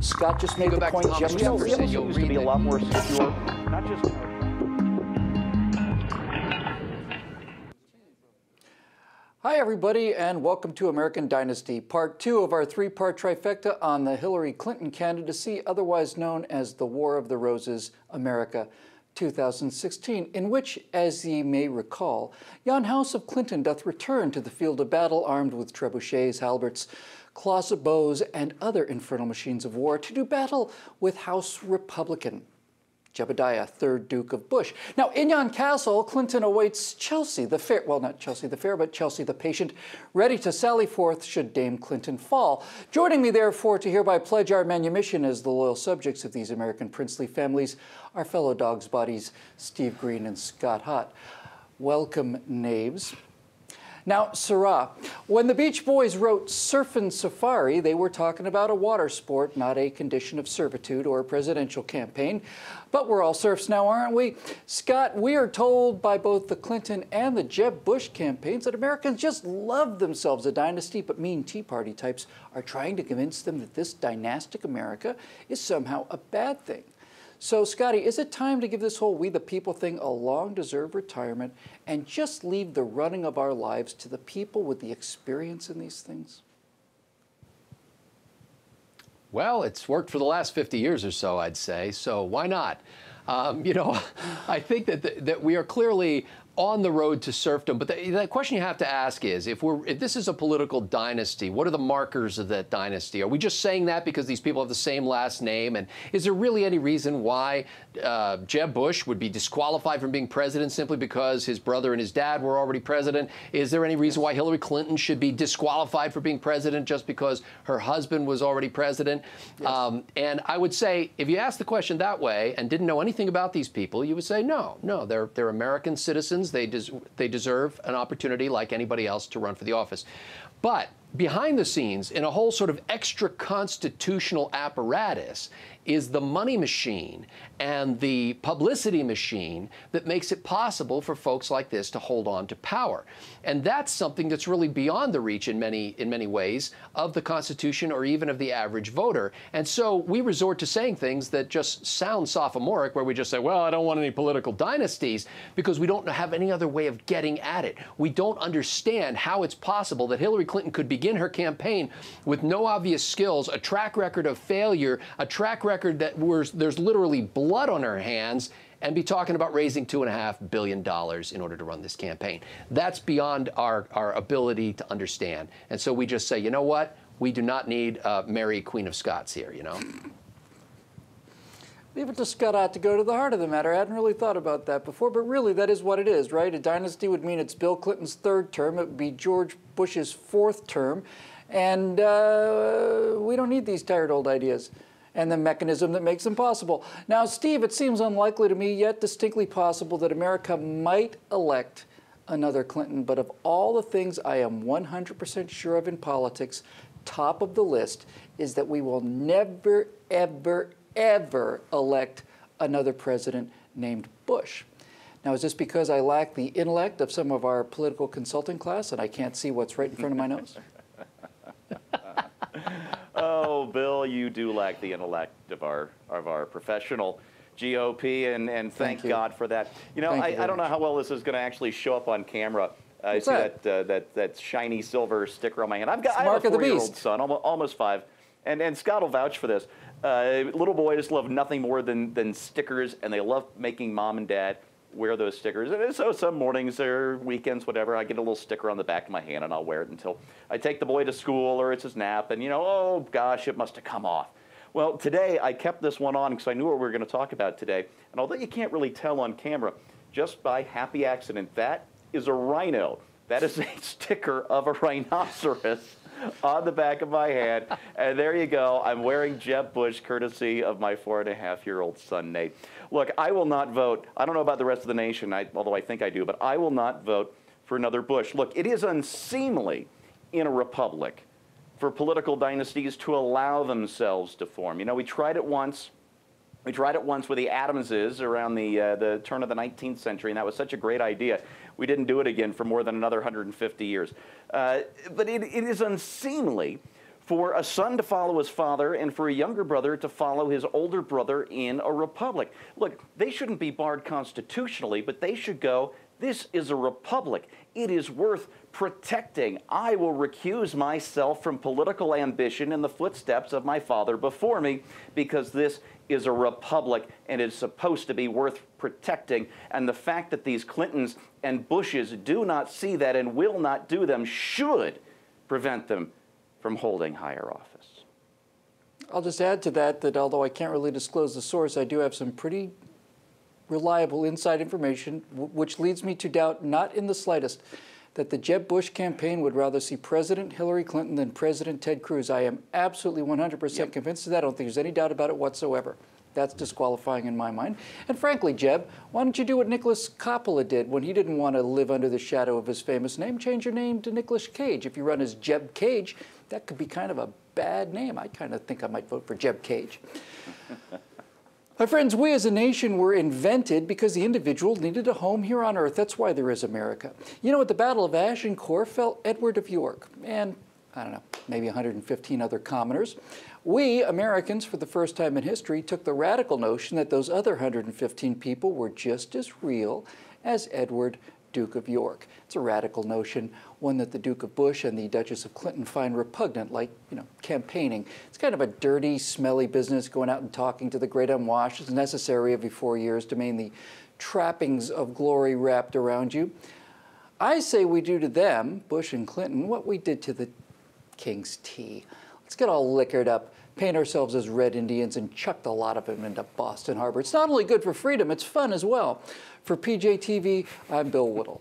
Scott just made the point. Thomas Jefferson used to be a lot more secure, not just. Hi, everybody, and welcome to American Dynasty, part 2 of our 3-part trifecta on the Hillary Clinton candidacy, otherwise known as the War of the Roses, America 2016, in which, as ye may recall, yon house of Clinton doth return to the field of battle armed with trebuchets, halberts, closet bows, and other infernal machines of war to do battle with House Republican Jebediah, 3rd Duke of Bush. Now, in yon castle, Clinton awaits Chelsea the fair, well, not Chelsea the fair, but Chelsea the patient, ready to sally forth should Dame Clinton fall. Joining me, therefore, to hereby pledge our manumission as the loyal subjects of these American princely families, our fellow dogs' bodies, Steve Green and Scott Hott. Welcome, knaves. Now, Sirrah, when the Beach Boys wrote Surfin' Safari, they were talking about a water sport, not a condition of servitude or a presidential campaign. But we're all serfs now, aren't we? Scott, we are told by both the Clinton and the Jeb Bush campaigns that Americans just love themselves a dynasty, but mean Tea Party types are trying to convince them that this dynastic America is somehow a bad thing. So, Scotty, is it time to give this whole we the people thing a long-deserved retirement and just leave the running of our lives to the people with the experience in these things? Well, it's worked for the last 50 years or so, I'd say, so why not? You know, I think that we are clearly on the road to serfdom, but the question you have to ask is, if this is a political dynasty, what are the markers of that dynasty? Are we just saying that because these people have the same last name? And is there really any reason why Jeb Bush would be disqualified from being president simply because his brother and his dad were already president? Is there any reason why Hillary Clinton should be disqualified from being president just because her husband was already president? Yes. And I would say, if you asked the question that way and didn't know anything about these people, you would say, no, they're American citizens. They deserve an opportunity like anybody else to run for the office. But behind the scenes, in a whole sort of extra constitutional apparatus, is the money machine and the publicity machine that makes it possible for folks like this to hold on to power. And that's something that's really beyond the reach in many ways of the Constitution or even of the average voter. And so we resort to saying things that just sound sophomoric, where we just say, well, I don't want any political dynasties, because we don't have any other way of getting at it. We don't understand how it's possible that Hillary Clinton could begin her campaign with no obvious skills, a track record of failure, a track record that there's literally blood on her hands, and be talking about raising $2.5 billion in order to run this campaign. That's beyond our ability to understand. And so we just say, you know what? We do not need Mary, Queen of Scots here, you know? Leave it to Scott to go to the heart of the matter. I hadn't really thought about that before, but really that is what it is, right? A dynasty would mean it's Bill Clinton's 3rd term. It would be George Bush's 4th term. And we don't need these tired old ideas and the mechanism that makes them possible. Now, Steve, it seems unlikely to me, yet distinctly possible, that America might elect another Clinton. But of all the things I am 100% sure of in politics, top of the list is that we will never, ever, ever elect another president named Bush. Now, is this because I lack the intellect of some of our political consulting class and I can't see what's right in front of my nose? Oh, Bill, you do lack the intellect of our professional GOP, and thank God for that. You know, I don't know how well this is going to actually show up on camera. I see that shiny silver sticker on my hand. I have a 4-year-old son, almost 5, and Scott will vouch for this. Little boys love nothing more than stickers, and they love making mom and dad wear those stickers. And so some mornings or weekends, whatever, I get a little sticker on the back of my hand, and I'll wear it until I take the boy to school or it's his nap, and, you know, oh, gosh, it must have come off. Well, today I kept this one on because I knew what we were going to talk about today. And although you can't really tell on camera, just by happy accident, that is a rhino. That is a sticker of a rhinoceros on the back of my hand. And there you go. I'm wearing Jeb Bush, courtesy of my 4.5-year-old son, Nate. Look, I will not vote. I don't know about the rest of the nation, although I think I do, but I will not vote for another Bush. Look, it is unseemly in a republic for political dynasties to allow themselves to form. You know, we tried it once. We tried it once with the Adamses around the turn of the 19th century, and that was such a great idea. We didn't do it again for more than another 150 years. But it is unseemly for a son to follow his father and for a younger brother to follow his older brother in a republic. Look, they shouldn't be barred constitutionally, but they should go, this is a republic. It is worth protecting. I will recuse myself from political ambition in the footsteps of my father before me, because this is a republic and it's supposed to be worth protecting. And the fact that these Clintons and Bushes do not see that and will not do them should prevent them from holding higher office. I'll just add to that that although I can't really disclose the source, I do have some pretty reliable inside information, which leads me to doubt, not in the slightest, that the Jeb Bush campaign would rather see President Hillary Clinton than President Ted Cruz. I am absolutely 100% convinced of that. I don't think there's any doubt about it whatsoever. That's disqualifying in my mind. And frankly, Jeb, why don't you do what Nicholas Coppola did when he didn't want to live under the shadow of his famous name? Change your name to Nicolas Cage. If you run as Jeb Cage, that could be kind of a bad name. I kind of think I might vote for Jeb Cage. My friends, we as a nation were invented because the individual needed a home here on earth. That's why there is America. You know, at the Battle of Agincourt fell Edward of York and, I don't know, maybe 115 other commoners. We, Americans, for the first time in history, took the radical notion that those other 115 people were just as real as Edward, Duke of York. It's a radical notion, one that the Duke of Bush and the Duchess of Clinton find repugnant, like, campaigning. It's kind of a dirty, smelly business, going out and talking to the great unwashed. It's necessary every 4 years to maintain the trappings of glory wrapped around you. I say we do to them, Bush and Clinton, what we did to the King's tea. Let's get all liquored up, paint ourselves as Red Indians, and chuck a lot of them into Boston Harbor. It's not only good for freedom, it's fun as well. For PJTV, I'm Bill Whittle.